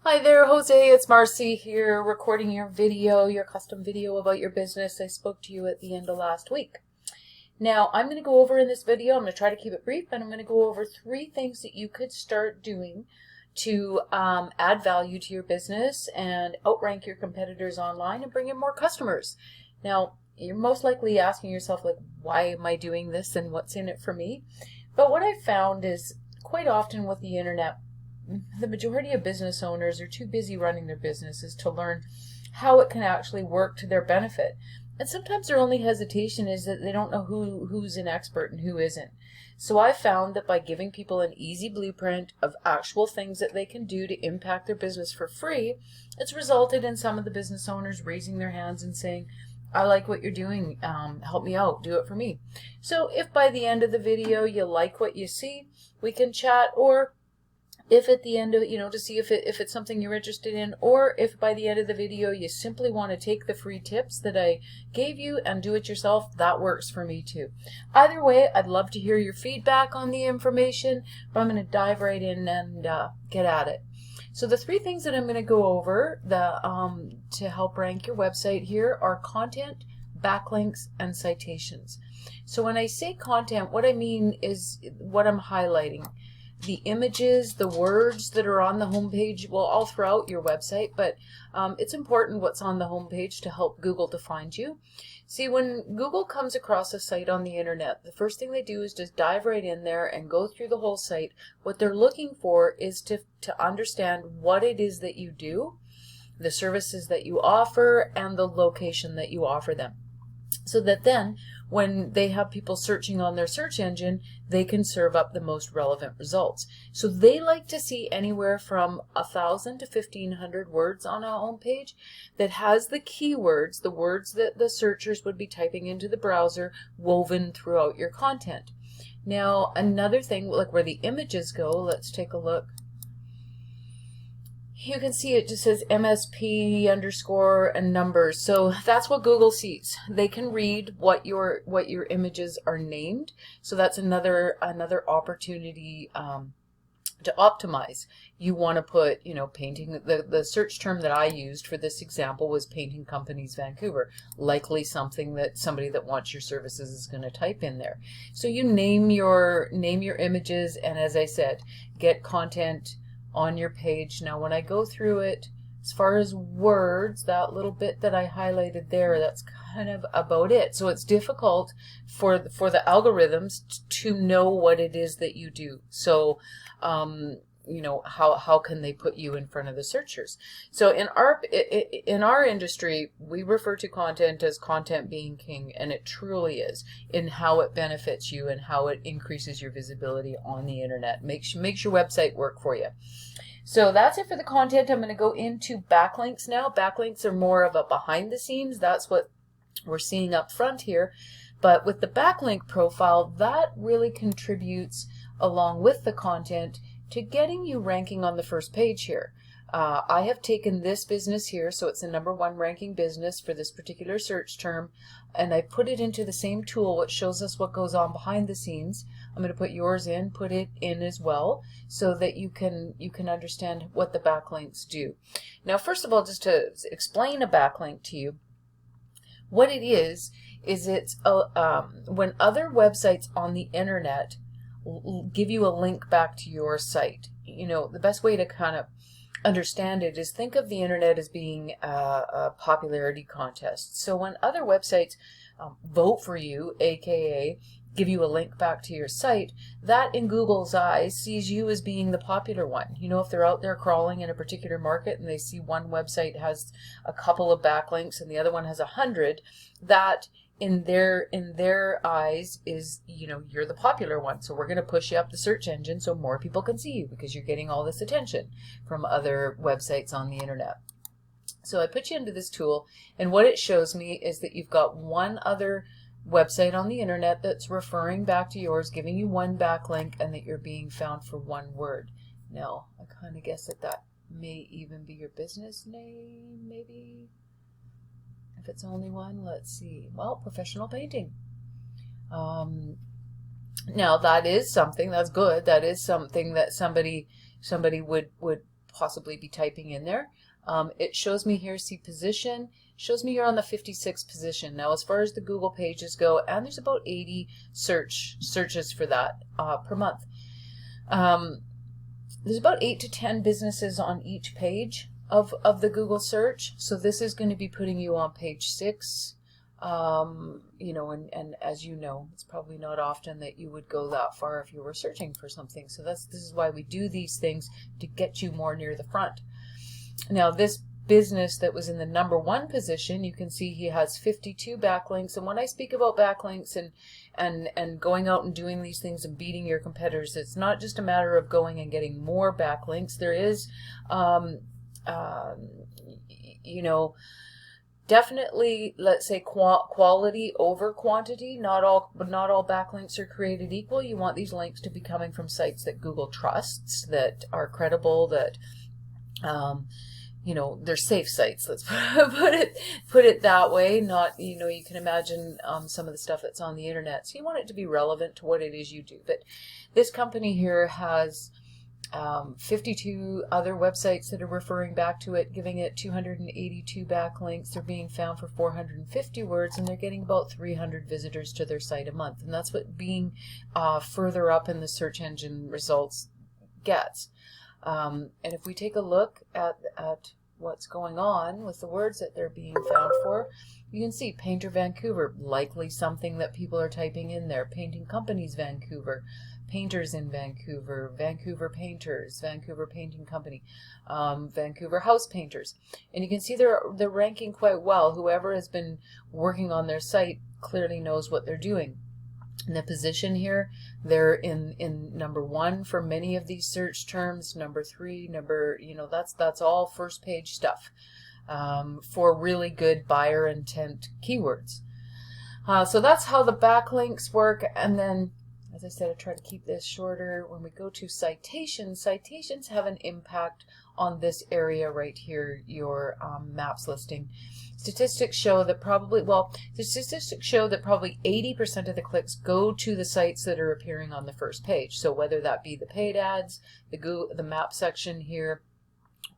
Hi there, Jose. It's Marcy here, recording your video, your custom video about your business. I spoke to you at the end of last week. Now, I'm going to go over in this video, I'm going to try to keep it brief, and I'm going to go over 3 things that you could start doing to add value to your business and outrank your competitors online and bring in more customers. Now, you're most likely asking yourself, like, why am I doing this and what's in it for me? But what I've found is quite often with the internet, the majority of business owners are too busy running their businesses to learn how it can actually work to their benefit. And sometimes their only hesitation is that they don't know who's an expert and who isn't. So I found that by giving people an easy blueprint of actual things that they can do to impact their business for free, it's resulted in some of the business owners raising their hands and saying, I like what you're doing, help me out, do it for me. So if by the end of the video you like what you see, we can chat, or if at the end of it, to see if it's something you're interested in, or if by the end of the video you simply want to take the free tips that I gave you and do it yourself, that works for me too. Either way, I'd love to hear your feedback on the information, but I'm going to dive right in and get at it. So the 3 things that I'm going to go over to help rank your website here are content, backlinks, and citations. So when I say content, what I mean is what I'm highlighting. The images, the words that are on the homepage, well, all throughout your website, but it's important what's on the homepage to help Google to find you. See, when Google comes across a site on the internet, the first thing they do is just dive right in there and go through the whole site. What they're looking for is to understand what it is that you do, the services that you offer, and the location that you offer them. So that then, when they have people searching on their search engine, they can serve up the most relevant results. So they like to see anywhere from 1,000 to 1,500 words on a homepage that has the keywords, the words that the searchers would be typing into the browser, woven throughout your content. Now, another thing, like where the images go, let's take a look. You can see it just says MSP underscore and numbers. So that's what Google sees. They can read what your images are named. So that's another opportunity to optimize. You want to put, painting. The search term that I used for this example was painting companies Vancouver. Likely something that somebody that wants your services is going to type in there. So you name your images, and as I said, get content on your page. Now when I go through it, as far as words, that little bit that I highlighted there, that's kind of about it. So it's difficult for the algorithms to know what it is that you do. So how can they put you in front of the searchers? So in our industry, we refer to content as content being king, and it truly is, in how it benefits you and how it increases your visibility on the internet, makes your website work for you. So that's it for the content. I'm going to go into backlinks now. Backlinks are more of a behind the scenes. That's what we're seeing up front here. But with the backlink profile, that really contributes along with the content to getting you ranking on the first page here. I have taken this business here, so it's a #1 ranking business for this particular search term, and I put it into the same tool which shows us what goes on behind the scenes. I'm going to put yours in, put it in as well, so that you can understand what the backlinks do. Now, first of all, just to explain a backlink to you, what it is it's when other websites on the internet give you a link back to your site. The best way to kind of understand it is think of the internet as being a popularity contest. So when other websites vote for you, aka give you a link back to your site, that in Google's eyes sees you as being the popular one. If they're out there crawling in a particular market and they see one website has a couple of backlinks and the other one has 100, that in their eyes is, you're the popular one, so we're going to push you up the search engine so more people can see you because you're getting all this attention from other websites on the internet. So I put you into this tool, and what it shows me is that you've got one other website on the internet that's referring back to yours, giving you one backlink, and that you're being found for one word. Now, I kind of guess that may even be your business name, maybe. If it's only one, let's see. Well, professional painting. Now that is something that's good. That is something that somebody would possibly be typing in there. It shows me here, see position, shows me here on the 56th position. Now as far as the Google pages go, and there's about 80 searches for that per month. There's about 8 to 10 businesses on each page of the Google search. So this is going to be putting you on page 6. You know, and as you know, it's probably not often that you would go that far if you were searching for something. So this is why we do these things, to get you more near the front. Now this business that was in the number 1 position, you can see he has 52 backlinks. And when I speak about backlinks and going out and doing these things and beating your competitors, it's not just a matter of going and getting more backlinks. There is, you know, definitely, let's say, quality over quantity. Not all backlinks are created equal. You want these links to be coming from sites that Google trusts, that are credible, that you know, they're safe sites. Let's put it that way. Not, you know, you can imagine some of the stuff that's on the internet. So you want it to be relevant to what it is you do. But this company here has 52 other websites that are referring back to it, giving it 282 backlinks. They're being found for 450 words, and they're getting about 300 visitors to their site a month. And that's what being further up in the search engine results gets. And if we take a look at what's going on with the words that they're being found for, you can see Painter Vancouver, likely something that people are typing in there. Painting Companies Vancouver, Painters in Vancouver, Vancouver Painters, Vancouver Painting Company, Vancouver House Painters. And you can see they're ranking quite well. Whoever has been working on their site clearly knows what they're doing. In the position here, they're in number 1 for many of these search terms, number 3, you know, that's all first page stuff for really good buyer intent keywords. So that's how the backlinks work. And then, as I said, I try to keep this shorter. When we go to citations, citations have an impact on this area right here, your maps listing. Statistics show that probably 80% of the clicks go to the sites that are appearing on the first page. So whether that be the paid ads, the map section here,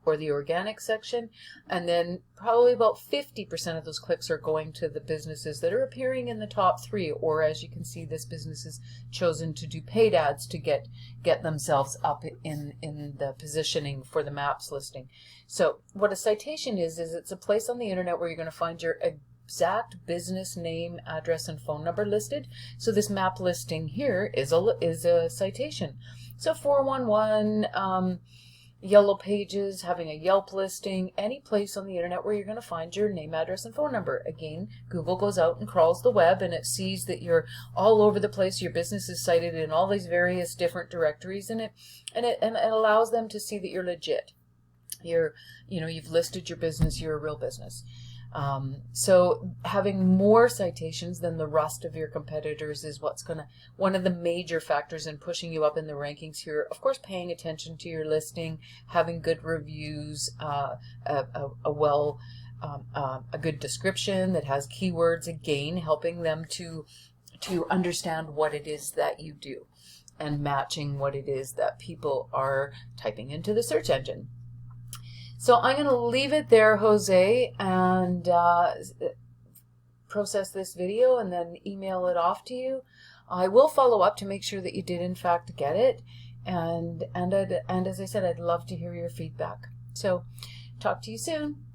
or the organic section, and then probably about 50% of those clicks are going to the businesses that are appearing in the top 3, or as you can see, this business has chosen to do paid ads to get themselves up in the positioning for the maps listing. So what a citation is it's a place on the internet where you're going to find your exact business name, address, and phone number listed. So this map listing here is a citation. So 411, Yellow Pages, having a Yelp listing, any place on the internet where you're going to find your name, address, and phone number. Again, Google goes out and crawls the web, and it sees that you're all over the place. Your business is cited in all these various different directories, and it allows them to see that you're legit. You've listed your business. You're a real business. So having more citations than the rest of your competitors is one of the major factors in pushing you up in the rankings here. Of course, paying attention to your listing, having good reviews, a good description that has keywords, again, helping them to understand what it is that you do and matching what it is that people are typing into the search engine. So I'm going to leave it there, Jose, and process this video and then email it off to you. I will follow up to make sure that you did in fact get it, and as I said, I'd love to hear your feedback. So talk to you soon.